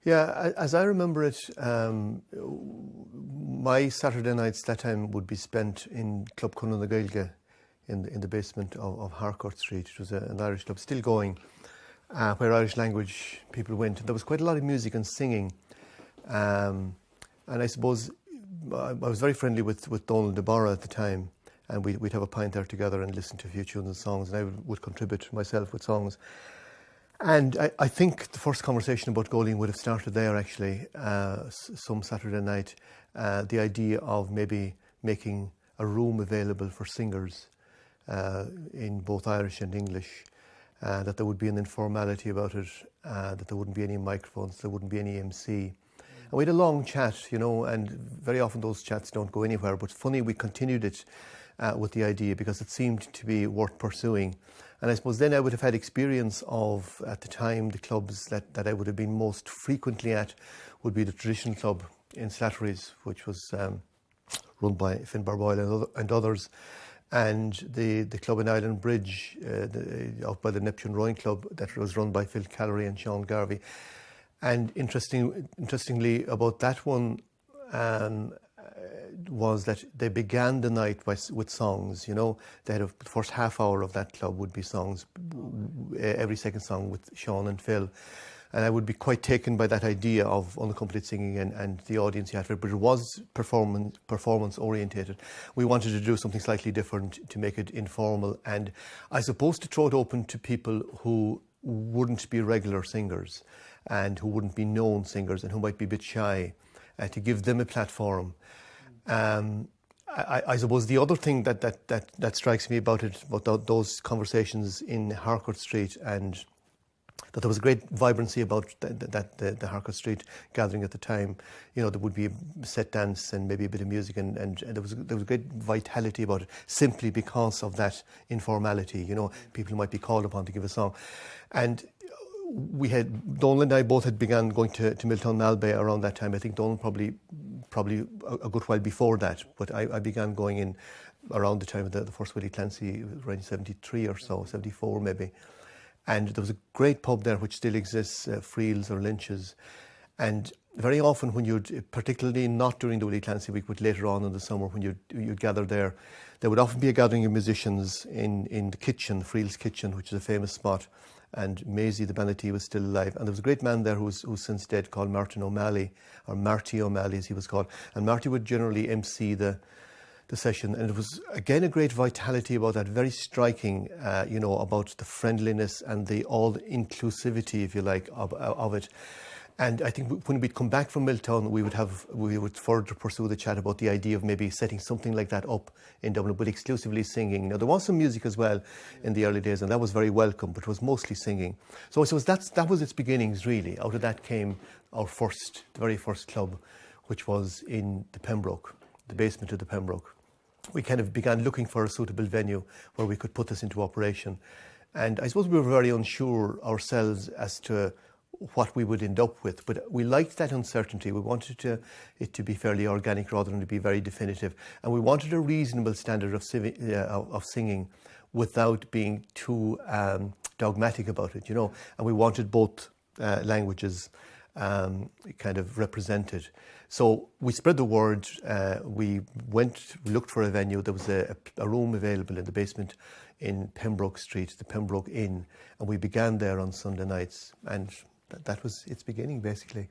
Yeah, as I remember it, my Saturday nights that time would be spent in Club Cunnan na Gaeilge in the basement of Harcourt Street. It was an Irish club, still going, where Irish language people went. There was quite a lot of music and singing. And I suppose I was very friendly with Donald DeBarra at the time, and we'd have a pint there together and listen to a few tunes and songs, and I would contribute myself with songs. And I think the first conversation about Góilín would have started there, actually, some Saturday night. The idea of maybe making a room available for singers in both Irish and English, that there would be an informality about it, that there wouldn't be any microphones, there wouldn't be any MC. And we had a long chat, and very often those chats don't go anywhere. But funny, we continued it with the idea because it seemed to be worth pursuing. And I suppose then I would have had experience of, at the time, the clubs that I would have been most frequently at would be the Tradition Club in Slattery's, which was run by Finbar Boyle and others, and the club in Island Bridge, out by the Neptune Rowing Club, that was run by Phil Callery and Sean Garvey. And interestingly about that one was that they began the night with songs. They had the first half hour of that club would be songs, every second song with Sean and Phil. And I would be quite taken by that idea of unaccompanied singing and the audience you had for it, but it was performance orientated. We wanted to do something slightly different to make it informal, and I suppose to throw it open to people who wouldn't be regular singers and who wouldn't be known singers and who might be a bit shy, to give them a platform. I suppose the other thing that strikes me about it, about those conversations in Harcourt Street, and that there was a great vibrancy about the Harcourt Street gathering at the time. There would be a set dance and maybe a bit of music, and there was great vitality about it, simply because of that informality. People might be called upon to give a song. And Donal and I both had begun going to Milltown Malbay around that time. I think Donal probably a good while before that, but I began going in around the time of the first Willie Clancy, around 73 or so, 74 maybe. And there was a great pub there which still exists, Friel's or Lynch's. And very often when particularly not during the Willie Clancy week, but later on in the summer when you'd gather there would often be a gathering of musicians in the kitchen, Friel's kitchen, which is a famous spot. And Maisie, the Banatee, was still alive. And there was a great man there who's since dead called Martin O'Malley, or Marty O'Malley as he was called. And Marty would generally MC the session. And it was, again, a great vitality about that, very striking, about the friendliness and the all-inclusivity, if you like, of it. And I think when we'd come back from Milltown, we would further pursue the chat about the idea of maybe setting something like that up in Dublin, but exclusively singing. Now, there was some music as well in the early days, and that was very welcome, but it was mostly singing. So I suppose that was its beginnings, really. Out of that came the very first club, which was in the Pembroke, the basement of the Pembroke. We kind of began looking for a suitable venue where we could put this into operation. And I suppose we were very unsure ourselves as to what we would end up with, but we liked that uncertainty. We wanted it to be fairly organic rather than to be very definitive, and we wanted a reasonable standard of singing without being too dogmatic about it, and we wanted both languages kind of represented. So we spread the word. We looked for a venue. There was a room available in the basement in Pembroke Street, the Pembroke Inn, and we began there on Sunday nights, and that was its beginning, basically.